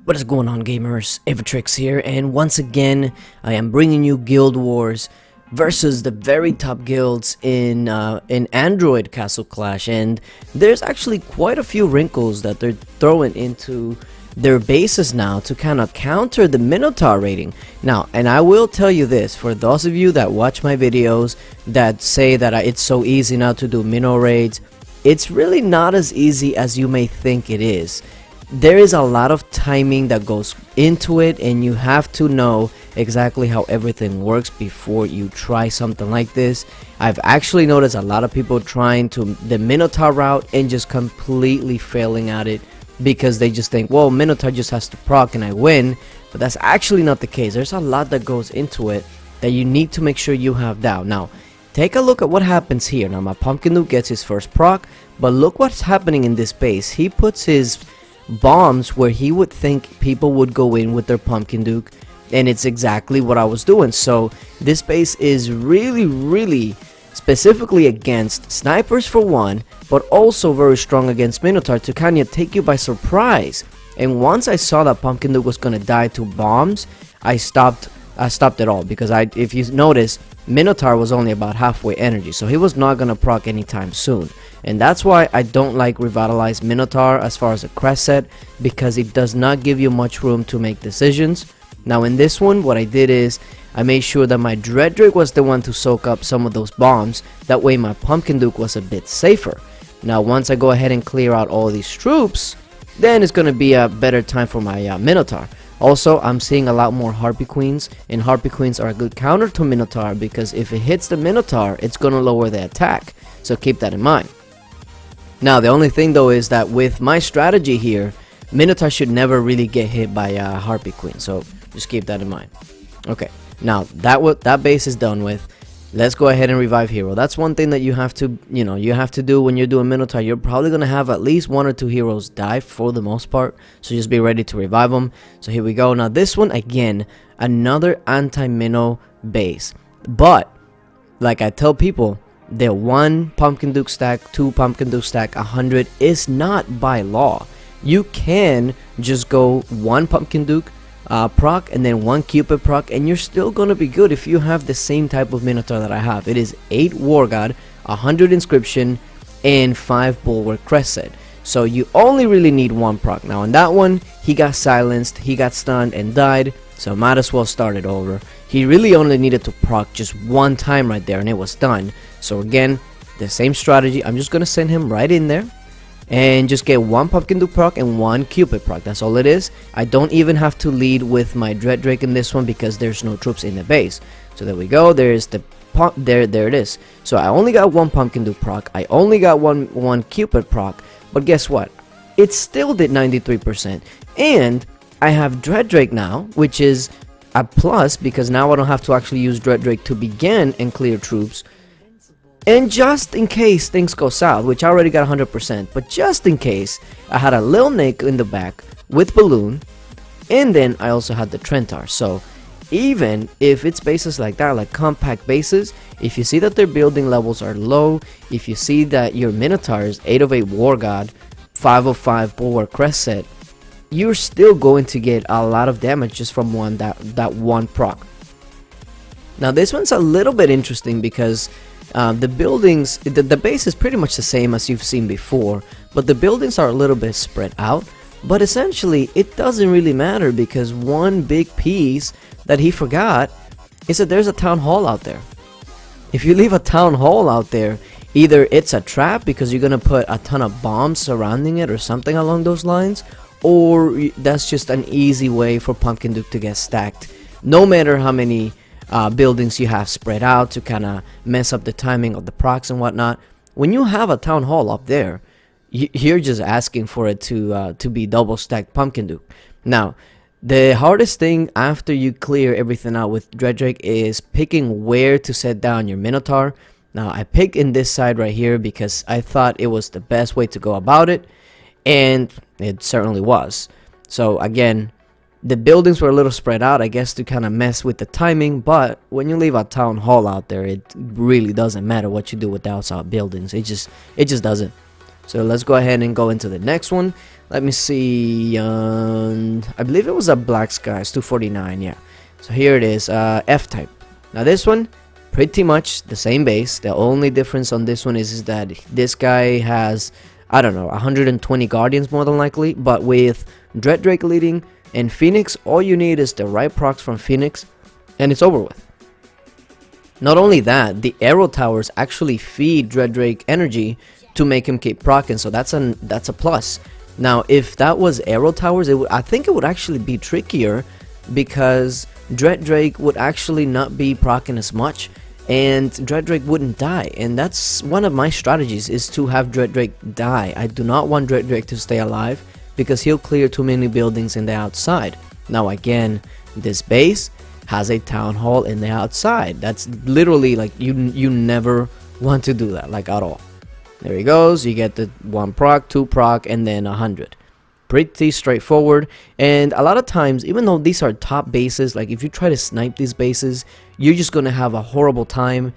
What is going on, gamers? Aevatrex here, and once again I am bringing you Guild Wars versus the very top guilds in Android Castle Clash. And there's actually quite a few wrinkles that they're throwing into their bases now to kind of counter the Minotaur rating. Now, and I will tell you this, for those of you that watch my videos that say that it's so easy now to do Mino raids, it's really not as easy as you may think it is. There is a lot of timing that goes into it, and you have to know exactly how everything works before you try something like this. I've actually noticed a lot of people trying the Minotaur route and just completely failing at it because they just think, well, Minotaur just has to proc and I win. But that's actually not the case. There's a lot that goes into it that you need to make sure you have down. Now, take a look at what happens here. Now, my Pumpkin Duke gets his first proc, but look what's happening in this base. He puts his bombs where he would think people would go in with their Pumpkin Duke, and it's exactly what I was doing. So this base is really specifically against snipers for one, but also very strong against Minotaur to kind of take you by surprise. And once I saw that Pumpkin Duke was gonna die to bombs, I stopped it all, because if you notice, Minotaur was only about halfway energy, so he was not gonna proc anytime soon. And that's why I don't like Revitalized Minotaur as far as a crest set, because it does not give you much room to make decisions. Now in this one, what I did is I made sure that my Dread Drake was the one to soak up some of those bombs. That way my Pumpkin Duke was a bit safer. Now once I go ahead and clear out all these troops, then it's gonna be a better time for my Minotaur. Also, I'm seeing a lot more Harpy Queens, and Harpy Queens are a good counter to Minotaur, because if it hits the Minotaur, it's gonna lower the attack. So keep that in mind. Now, the only thing though is that with my strategy here, Minotaur should never really get hit by Harpy Queen. So just keep that in mind. Okay, now that base is done with. Let's go ahead and revive hero. That's one thing that you have to, you have to do when you're doing Minotaur. You're probably gonna have at least 1 or 2 heroes die for the most part, so just be ready to revive them. So here we go. Now this one, again, another anti-Mino base, but like I tell people, the 1 Pumpkin Duke stack, 2 Pumpkin Duke stack, 100 is not by law. You can just go 1 Pumpkin Duke proc and then 1 Cupid proc, and you're still gonna be good if you have the same type of Minotaur that I have. It is 8 War God, 100 Inscription, and 5 Bulwark Crest set. So you only really need 1 proc. Now on that one, he got silenced, he got stunned and died, so might as well start it over. He really only needed to proc just 1 time right there, and it was done. So again, the same strategy. I'm just gonna send him right in there and just get 1 Pumpkin Duke proc and 1 Cupid proc. That's all it is. I don't even have to lead with my Dread Drake in this one because there's no troops in the base. So there we go. There's the there it is. So I only got 1 Pumpkin Duke proc. I only got one Cupid proc. But guess what? It still did 93%. And I have Dread Drake now, which is a plus because now I don't have to actually use Dread Drake to begin and clear troops. And just in case things go south, which I already got 100%, but just in case, I had a Lil Nick in the back with Balloon, and then I also had the Trentar. So even if it's bases like that, like compact bases, if you see that their building levels are low, if you see that your Minotaur is 8 of 8 War God, 5 of 5 Bulwark Crest set, you're still going to get a lot of damage just from that one proc. Now this one's a little bit interesting because the buildings, the base is pretty much the same as you've seen before, but the buildings are a little bit spread out. But essentially, it doesn't really matter because one big piece that he forgot is that there's a town hall out there. If you leave a town hall out there, either it's a trap because you're gonna put a ton of bombs surrounding it or something along those lines, or that's just an easy way for Pumpkin Duke to get stacked, no matter how many buildings you have spread out to kind of mess up the timing of the procs and whatnot. When you have a town hall up there, you're just asking for it to be double stacked Pumpkin Duke. Now the hardest thing after you clear everything out with Dread Drake is picking where to set down your Minotaur. Now I picked in this side right here because I thought it was the best way to go about it, and it certainly was. So again, the buildings were a little spread out, I guess, to kind of mess with the timing, but when you leave a town hall out there, it really doesn't matter what you do with the outside buildings. It just doesn't. So let's go ahead and go into the next one. Let me see. I believe it was a Black Skies 249. Yeah. So here it is. F type. Now this one, pretty much the same base. The only difference on this one is that this guy has, I don't know, 120 guardians more than likely. But with Dread Drake leading and Phoenix, all you need is the right procs from Phoenix, and it's over with. Not only that, the arrow towers actually feed Dread Drake energy to make him keep proccing, so that's a plus. Now, if that was arrow towers, I think it would actually be trickier, because Dread Drake would actually not be proccing as much, and Dread Drake wouldn't die. And that's one of my strategies, is to have Dread Drake die. I do not want Dread Drake to stay alive, because he'll clear too many buildings in the outside. Now again, this base has a town hall in the outside. That's literally like, you never want to do that, like, at all. There he goes. You get the 1 proc, 2 proc, and then 100. Pretty straightforward. And a lot of times, even though these are top bases, like if you try to snipe these bases, you're just gonna have a horrible time.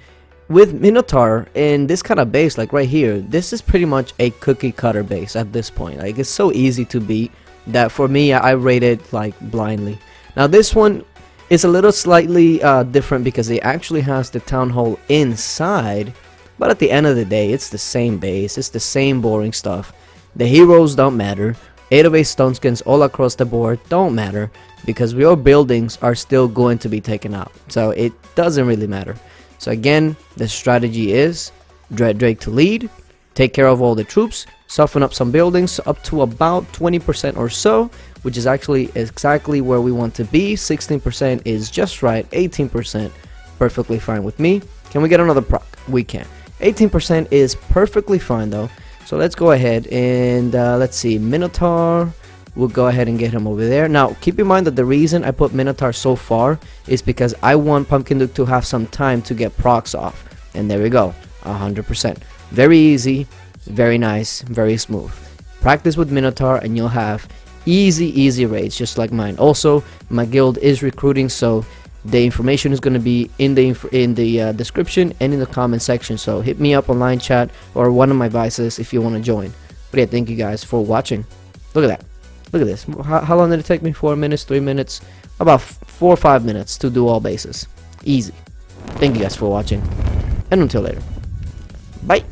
With Minotaur in this kind of base, like right here, this is pretty much a cookie cutter base at this point. Like, it's so easy to beat that for me, I rate it like blindly. Now this one is a little slightly different, because it actually has the town hall inside. But at the end of the day, it's the same base, it's the same boring stuff. The heroes don't matter. 8 of 8 stone skins all across the board don't matter, because your buildings are still going to be taken out. So it doesn't really matter. So again, the strategy is Dread Drake to lead, take care of all the troops, soften up some buildings up to about 20% or so, which is actually exactly where we want to be. 16% is just right, 18% perfectly fine with me. Can we get another proc? We can. 18% is perfectly fine though. So let's go ahead and let's see, Minotaur. We'll go ahead and get him over there. Now keep in mind that the reason I put Minotaur so far is because I want Pumpkin Duke to have some time to get procs off. And there we go, 100%. Very easy, very nice, very smooth. Practice with Minotaur and you'll have easy raids just like mine. Also, my guild is recruiting, so the information is going to be in the description and in the comment section. So hit me up on line chat or one of my vices if you want to join. But yeah, thank you guys for watching. Look at that. Look at this. How long did it take me? 4 minutes, 3 minutes, about 4 or 5 minutes to do all bases. Easy. Thank you guys for watching, and until later. Bye.